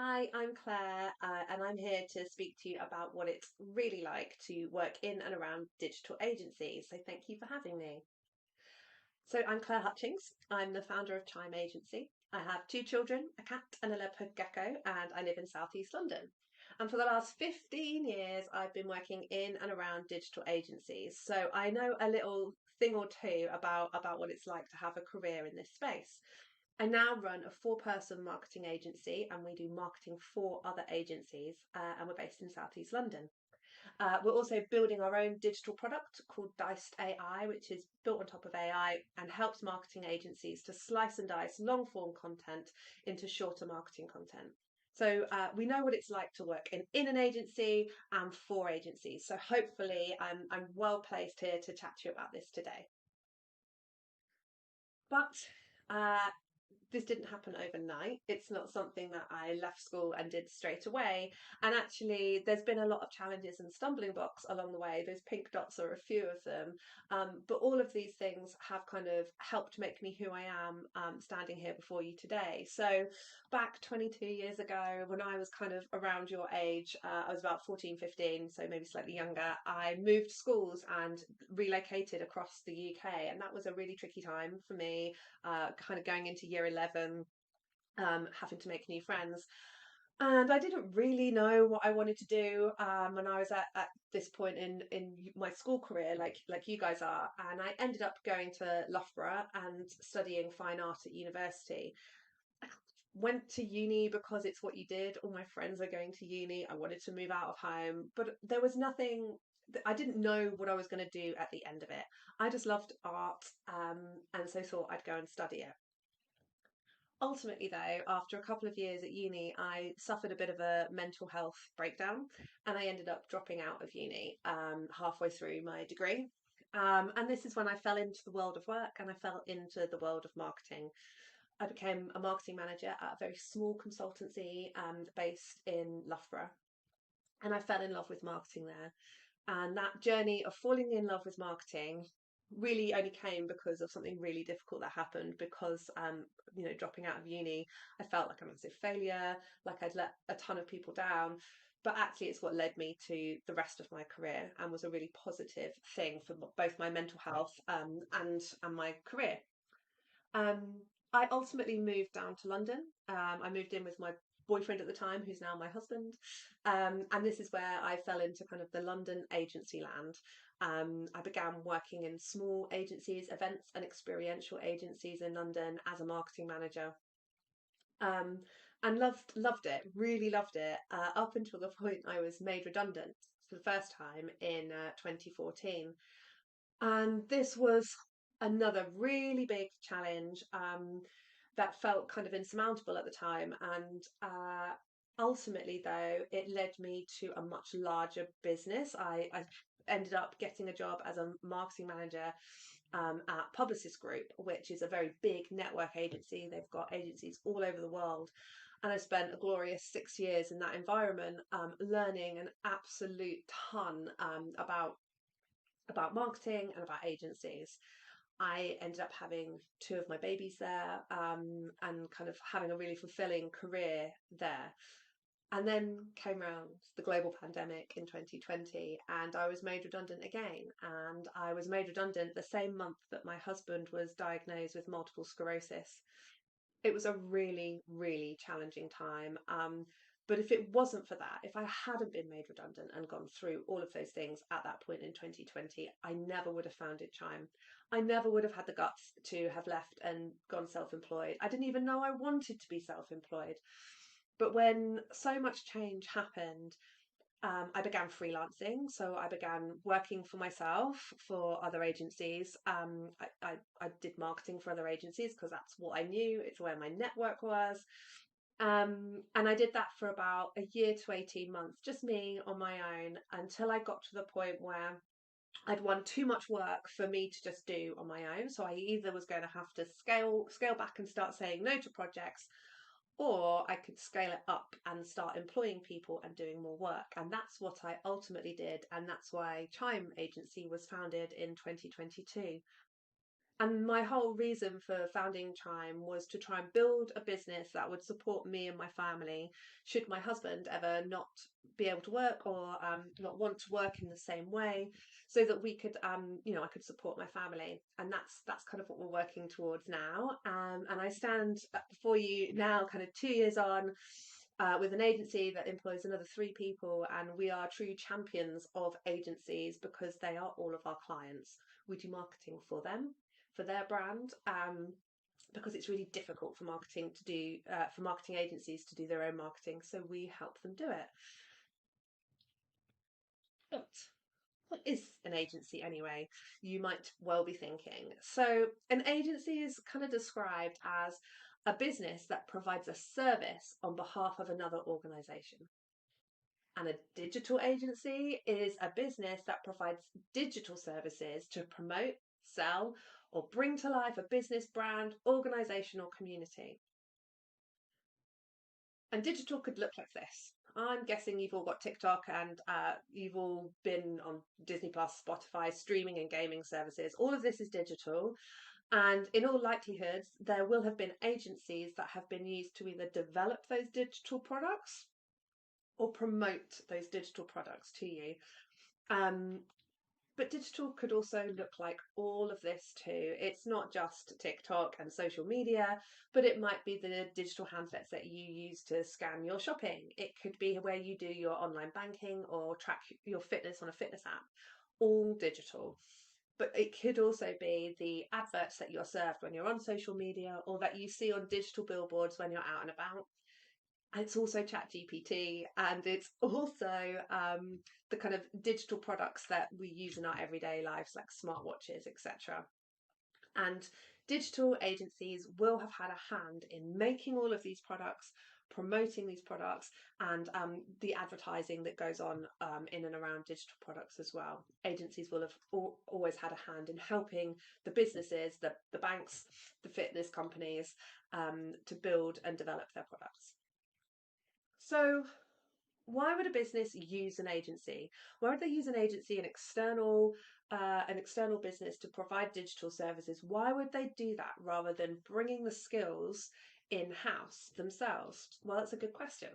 Hi, I'm Claire, and I'm here to speak to you about what it's really like to work in and around digital agencies. So, thank you for having me. So, I'm Claire Hutchings. I'm the founder of Chime Agency. I have two children, a cat and a leopard gecko, and I live in southeast London. And for the last 15 years, I've been working in and around digital agencies. So, I know a little thing or two about what it's like to have a career in this space. I now run a four-person marketing agency and we do marketing for other agencies, and we're based in Southeast London. We're also building our own digital product called Diced AI, which is built on top of AI and helps marketing agencies to slice and dice long form content into shorter marketing content. So we know what it's like to work in an agency and for agencies. So hopefully I'm well placed here to chat to you about this today. But uh, this didn't happen overnight. It's not something that I left school and did straight away. And actually, there's been a lot of challenges and stumbling blocks along the way. Those pink dots are a few of them. But all of these things have kind of helped make me who I am, standing here before you today. So, back 22 years ago, when I was kind of around your age, I was about 14, 15, so maybe slightly younger, I moved schools and relocated across the UK. And that was a really tricky time for me, kind of going into year 11, having to make new friends. And I didn't really know what I wanted to do when I was at this point in my school career, like you guys are. And I ended up going to Loughborough and studying fine art at university. I went to uni because it's what you did. All my friends are going to uni. I wanted to move out of home, but there was nothing. I didn't know what I was going to do at the end of it. I just loved art, and so thought I'd go and study it. Ultimately, though, after a couple of years at uni, I suffered a bit of a mental health breakdown and I ended up dropping out of uni halfway through my degree. And this is when I fell into the world of work and I fell into the world of marketing. I became a marketing manager at a very small consultancy based in Loughborough. And I fell in love with marketing there. And that journey of falling in love with marketing really only came because of something really difficult that happened because dropping out of uni, I felt like a massive failure, like I'd let a ton of people down. But actually it's what led me to the rest of my career and was a really positive thing for both my mental health, and my career. um, I ultimately moved down to London. I moved in with my boyfriend at the time, who's now my husband. And this is where I fell into kind of the London agency land. I began working in small agencies, events and experiential agencies in London as a marketing manager. Um, and loved it, really loved it, up until the point I was made redundant for the first time in 2014. And this was another really big challenge, that felt kind of insurmountable at the time. And ultimately, though, it led me to a much larger business. I ended up getting a job as a marketing manager at Publicis Group, which is a very big network agency. They've got agencies all over the world. And I spent a glorious 6 years in that environment, learning an absolute ton about marketing and about agencies. I ended up having two of my babies there, and kind of having a really fulfilling career there. And then came around the global pandemic in 2020, and I was made redundant again. And I was made redundant the same month that my husband was diagnosed with multiple sclerosis. It was a really, really challenging time. But if it wasn't for that, if I hadn't been made redundant and gone through all of those things at that point in 2020, I never would have founded Chime. I never would have had the guts to have left and gone self employed. I didn't even know I wanted to be self employed. But when so much change happened, I began freelancing. So I began working for myself for other agencies. I did marketing for other agencies because that's what I knew, it's where my network was. And I did that for about a year to 18 months, just me on my own, until I got to the point where I'd won too much work for me to just do on my own. So I either was going to have to scale back and start saying no to projects, or I could scale it up and start employing people and doing more work. And that's what I ultimately did. And that's why Chime Agency was founded in 2022. And my whole reason for founding Chime was to try and build a business that would support me and my family should my husband ever not be able to work or not want to work in the same way, so that we could, I could support my family. And that's kind of what we're working towards now. And I stand before you now, kind of 2 years on, with an agency that employs another three people, and we are true champions of agencies because they are all of our clients. We do marketing for them, for their brand, because it's really difficult for marketing to do, for marketing agencies to do their own marketing. So we help them do it. But what is an agency anyway? You might well be thinking. So, an agency is kind of described as a business that provides a service on behalf of another organization. And a digital agency is a business that provides digital services to promote, sell, or bring to life a business brand, organization, or community. And digital could look like this. I'm guessing you've all got TikTok and you've all been on Disney Plus, Spotify, streaming and gaming services. All of this is digital. And in all likelihood, there will have been agencies that have been used to either develop those digital products or promote those digital products to you. Um, but digital could also look like all of this too. It's not just TikTok and social media, but it might be the digital handsets that you use to scan your shopping. It could be where you do your online banking or track your fitness on a fitness app, all digital. But it could also be the adverts that you're served when you're on social media or that you see on digital billboards when you're out and about. It's also ChatGPT, and it's also the kind of digital products that we use in our everyday lives, like smartwatches, etc. And digital agencies will have had a hand in making all of these products, promoting these products, and the advertising that goes on in and around digital products as well. Agencies will have always had a hand in helping the businesses, the banks, the fitness companies, to build and develop their products. So, why would a business use an agency? Why would they use an agency, an external business to provide digital services? Why would they do that rather than bringing the skills in house themselves? Well, that's a good question.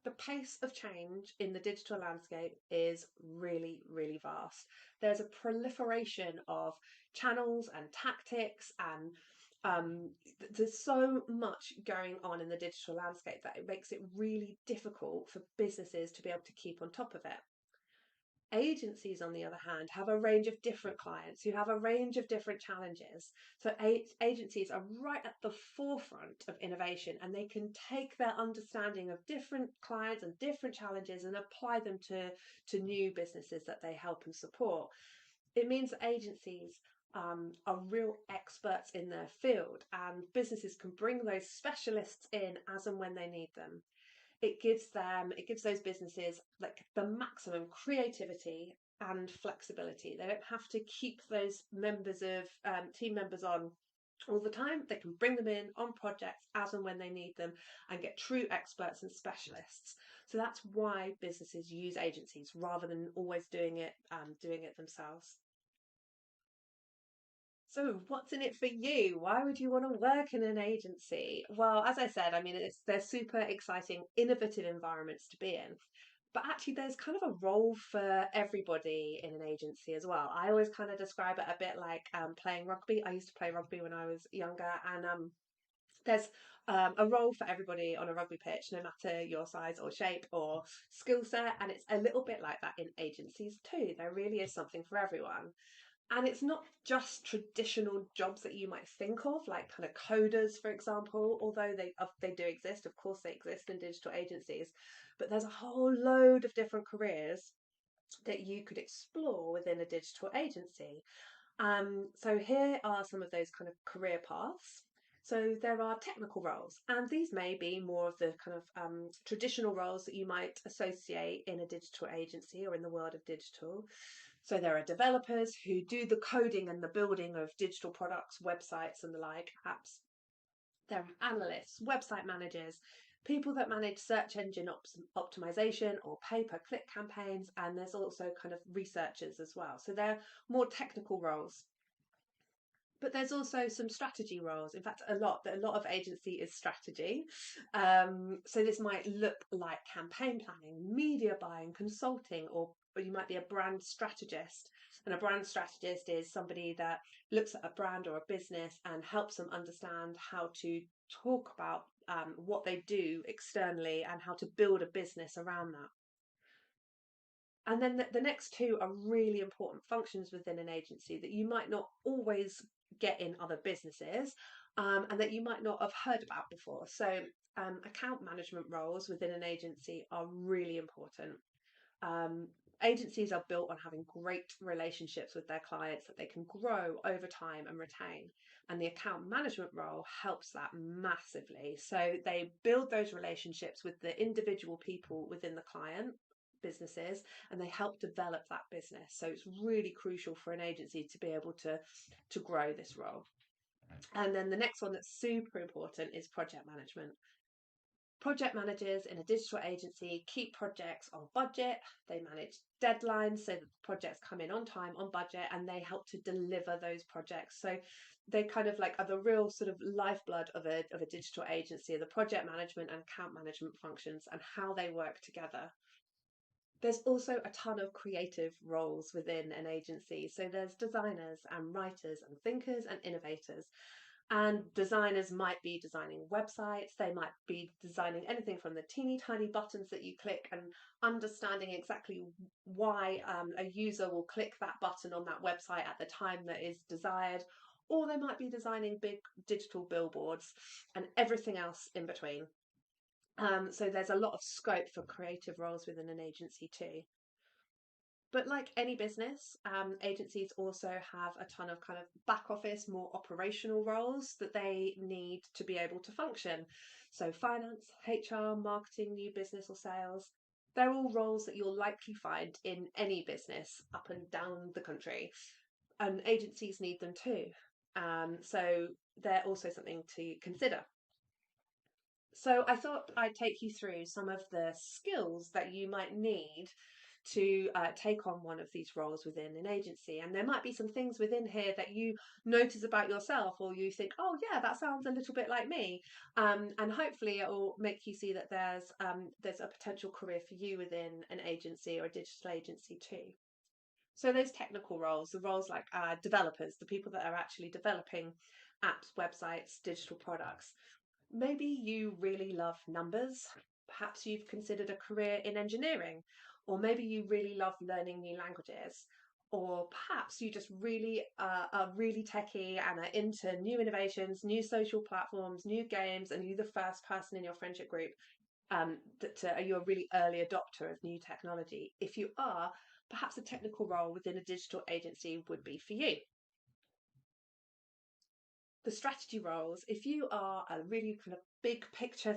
The pace of change in the digital landscape is really, really vast. There's a proliferation of channels and tactics, and there's so much going on in the digital landscape that it makes it really difficult for businesses to be able to keep on top of it. Agencies, on the other hand, have a range of different clients who have a range of different challenges. So agencies are right at the forefront of innovation, and they can take their understanding of different clients and different challenges and apply them to new businesses that they help and support. It means that agencies are real experts in their field, and businesses can bring those specialists in as and when they need them. It gives those businesses like the maximum creativity and flexibility. They don't have to keep those members of team members on all the time. They can bring them in on projects as and when they need them and get true experts and specialists. So that's why businesses use agencies rather than always doing it themselves. So, what's in it for you? Why would you want to work in an agency? Well, as I said, I mean, they're super exciting, innovative environments to be in. But actually, there's kind of a role for everybody in an agency as well. I always kind of describe it a bit like playing rugby. I used to play rugby when I was younger, and there's a role for everybody on a rugby pitch, no matter your size or shape or skill set. And it's a little bit like that in agencies too. There really is something for everyone. And it's not just traditional jobs that you might think of, like kind of coders, for example, although they do exist. Of course, they exist in digital agencies, but there's a whole load of different careers that you could explore within a digital agency. So here are some of those kind of career paths. So there are technical roles, and these may be more of the kind of traditional roles that you might associate in a digital agency or in the world of digital. So there are developers who do the coding and the building of digital products, websites, and the like, apps. There are analysts, website managers, people that manage search engine optimization or pay-per-click campaigns, and there's also kind of researchers as well. So they're more technical roles. But there's also some strategy roles. In fact, a lot of agency is strategy. So this might look like campaign planning, media buying, consulting, or you might be a brand strategist. And a brand strategist is somebody that looks at a brand or a business and helps them understand how to talk about what they do externally and how to build a business around that. And then the next two are really important functions within an agency that you might not always get in other businesses, and that you might not have heard about before. So, account management roles within an agency are really important. Um, Agencies are built on having great relationships with their clients that they can grow over time and retain. And the account management role helps that massively. So they build those relationships with the individual people within the client businesses, and they help develop that business. So it's really crucial for an agency to be able to grow this role. And then the next one that's super important is project management. Project managers in a digital agency keep projects on budget, they manage deadlines so that the projects come in on time, on budget, and they help to deliver those projects. So they kind of like are the real sort of lifeblood of a digital agency, the project management and account management functions and how they work together. There's also a ton of creative roles within an agency. So there's designers and writers and thinkers and innovators. And designers might be designing websites, they might be designing anything from the teeny tiny buttons that you click and understanding exactly why a user will click that button on that website at the time that is desired. Or they might be designing big digital billboards and everything else in between. So there's a lot of scope for creative roles within an agency too. But like any business, agencies also have a ton of kind of back office, more operational roles that they need to be able to function. So finance, HR, marketing, new business or sales, they're all roles that you'll likely find in any business up and down the country. And agencies need them too. So they're also something to consider. So I thought I'd take you through some of the skills that you might need to take on one of these roles within an agency. And there might be some things within here that you notice about yourself, or you think, oh, yeah, that sounds a little bit like me. And hopefully it will make you see that there's a potential career for you within an agency or a digital agency too. So those technical roles, the roles like developers, the people that are actually developing apps, websites, digital products. Maybe you really love numbers. Perhaps you've considered a career in engineering, or maybe you really love learning new languages, or perhaps you just really are really techie and are into new innovations, new social platforms, new games, and you're the first person in your friendship group that you're a really early adopter of new technology. If you are, perhaps a technical role within a digital agency would be for you. The strategy roles, if you are a really kind of big picture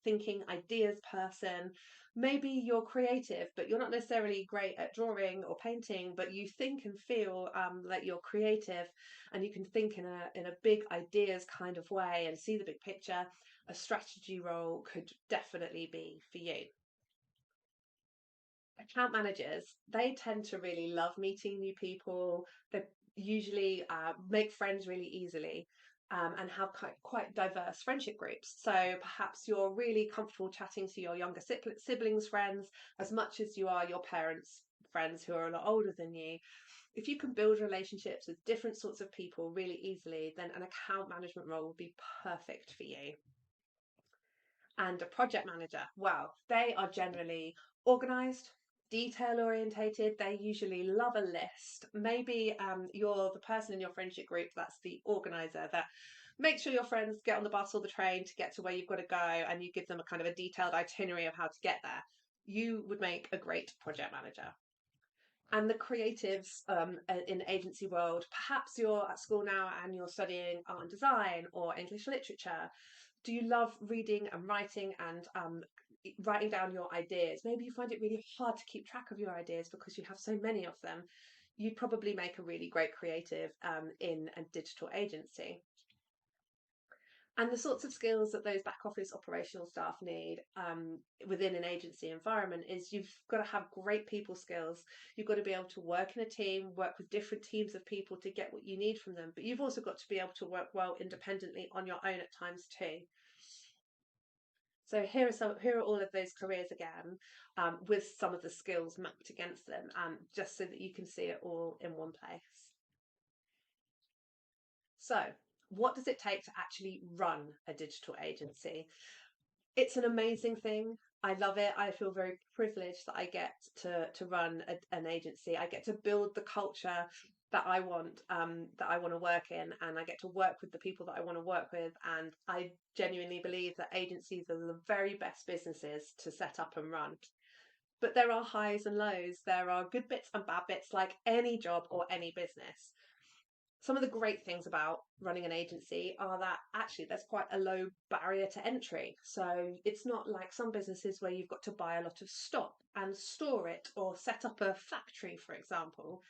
thinking ideas person, maybe you're creative, but you're not necessarily great at drawing or painting, but you think and feel that you're creative and you can think in a big ideas kind of way and see the big picture, a strategy role could definitely be for you. Account managers, they tend to really love meeting new people. They usually make friends really easily, and have quite diverse friendship groups. So perhaps you're really comfortable chatting to your younger siblings' friends as much as you are your parents' friends who are a lot older than you. If you can build relationships with different sorts of people really easily, then an account management role would be perfect for you. And a project manager, well, they are generally organized, detail orientated. They usually love a list. Maybe you're the person in your friendship group that's the organizer that makes sure your friends get on the bus or the train to get to where you've got to go, and you give them a kind of a detailed itinerary of how to get there. You would make a great project manager. And the creatives in the agency world, perhaps you're at school now and you're studying art and design or English literature. Do you love reading and writing and writing down your ideas? Maybe you find it really hard to keep track of your ideas because you have so many of them. You'd probably make a really great creative in a digital agency. And the sorts of skills that those back office operational staff need within an agency environment is you've got to have great people skills. You've got to be able to work in a team, work with different teams of people to get what you need from them. But you've also got to be able to work well independently on your own at times too. So here are all of those careers again, with some of the skills mapped against them, just so that you can see it all in one place. So, what does it take to actually run a digital agency? It's an amazing thing. I love it. I feel very privileged that I get to run an agency. I get to build the culture that I want to work in, and I get to work with the people that I want to work with. And I genuinely believe that agencies are the very best businesses to set up and run. But there are highs and lows. There are good bits and bad bits, like any job or any business. Some of the great things about running an agency are that actually there's quite a low barrier to entry. So it's not like some businesses where you've got to buy a lot of stock and store it or set up a factory, for example.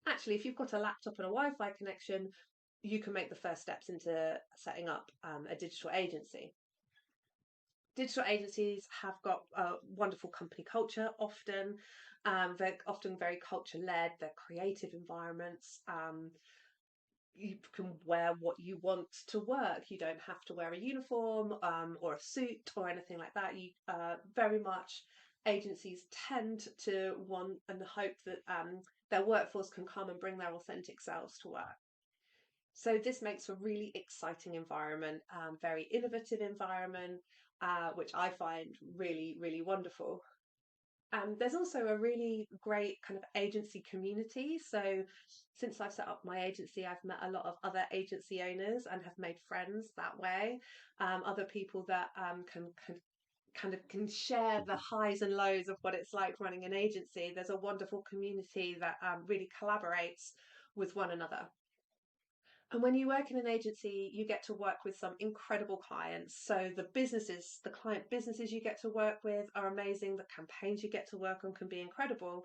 Actually, if you've got a laptop and a Wi-Fi connection, you can make the first steps into setting up a digital agency. Digital agencies have got a wonderful company culture often. They're often very culture led, they're creative environments. You can wear what you want to work. You don't have to wear a uniform or a suit or anything like that. You very much agencies tend to want and hope that their workforce can come and bring their authentic selves to work. So this makes a really exciting environment, very innovative environment, which I find really, really wonderful. There's also a really great kind of agency community. So, since I've set up my agency, I've met a lot of other agency owners and have made friends that way. Other people that can kind of can share the highs and lows of what it's like running an agency. There's a wonderful community that really collaborates with one another. And when you work in an agency, you get to work with some incredible clients. So the businesses, the client businesses you get to work with are amazing. The campaigns you get to work on can be incredible.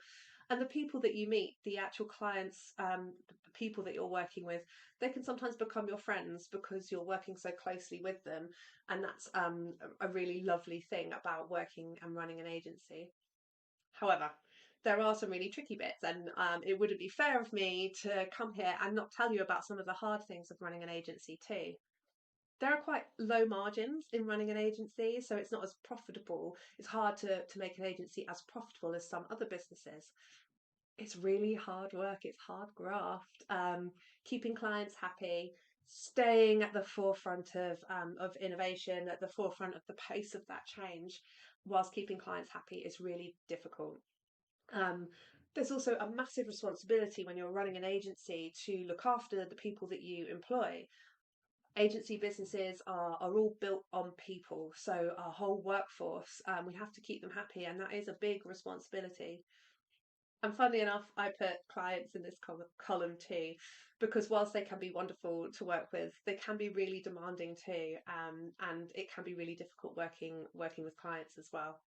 And the people that you meet, the actual clients, the people that you're working with, they can sometimes become your friends because you're working so closely with them. And that's a really lovely thing about working and running an agency. However, there are some really tricky bits, and it wouldn't be fair of me to come here and not tell you about some of the hard things of running an agency too. There are quite low margins in running an agency, so it's not as profitable. It's hard to make an agency as profitable as some other businesses. It's really hard work, it's hard graft, keeping clients happy, staying at the forefront of innovation, at the forefront of the pace of that change, whilst keeping clients happy is really difficult. Um, there's also a massive responsibility when you're running an agency to look after the people that you employ. Agency businesses are all built on people, so our whole workforce, we have to keep them happy, and that is a big responsibility. And funnily enough, I put clients in this column too, because whilst they can be wonderful to work with, they can be really demanding too, and it can be really difficult working with clients as well.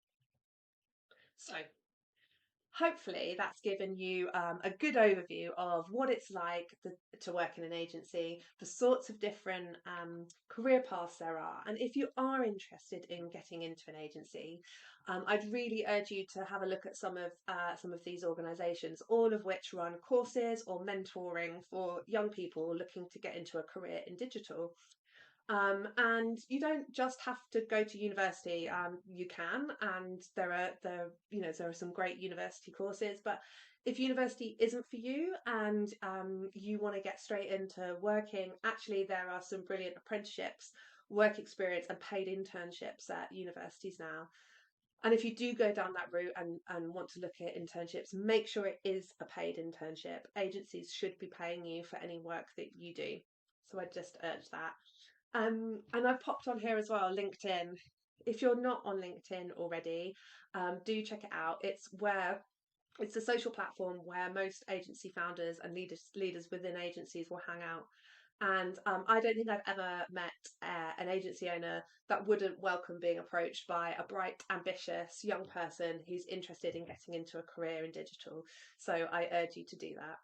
So hopefully that's given you a good overview of what it's like to work in an agency, the sorts of different career paths there are. And if you are interested in getting into an agency, I'd really urge you to have a look at some of these organisations, all of which run courses or mentoring for young people looking to get into a career in digital. And you don't just have to go to university. You can, and there are some great university courses. But if university isn't for you, and you want to get straight into working, actually there are some brilliant apprenticeships, work experience, and paid internships at universities now. And if you do go down that route and want to look at internships, make sure it is a paid internship. Agencies should be paying you for any work that you do. So I just urge that. And I've popped on here as well, LinkedIn. If you're not on LinkedIn already, do check it out. It's a social platform where most agency founders and leaders within agencies will hang out. And I don't think I've ever met an agency owner that wouldn't welcome being approached by a bright, ambitious young person who's interested in getting into a career in digital. So I urge you to do that.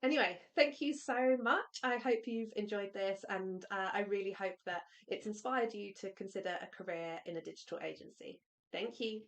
Anyway, thank you so much. I hope you've enjoyed this, and I really hope that it's inspired you to consider a career in a digital agency. Thank you.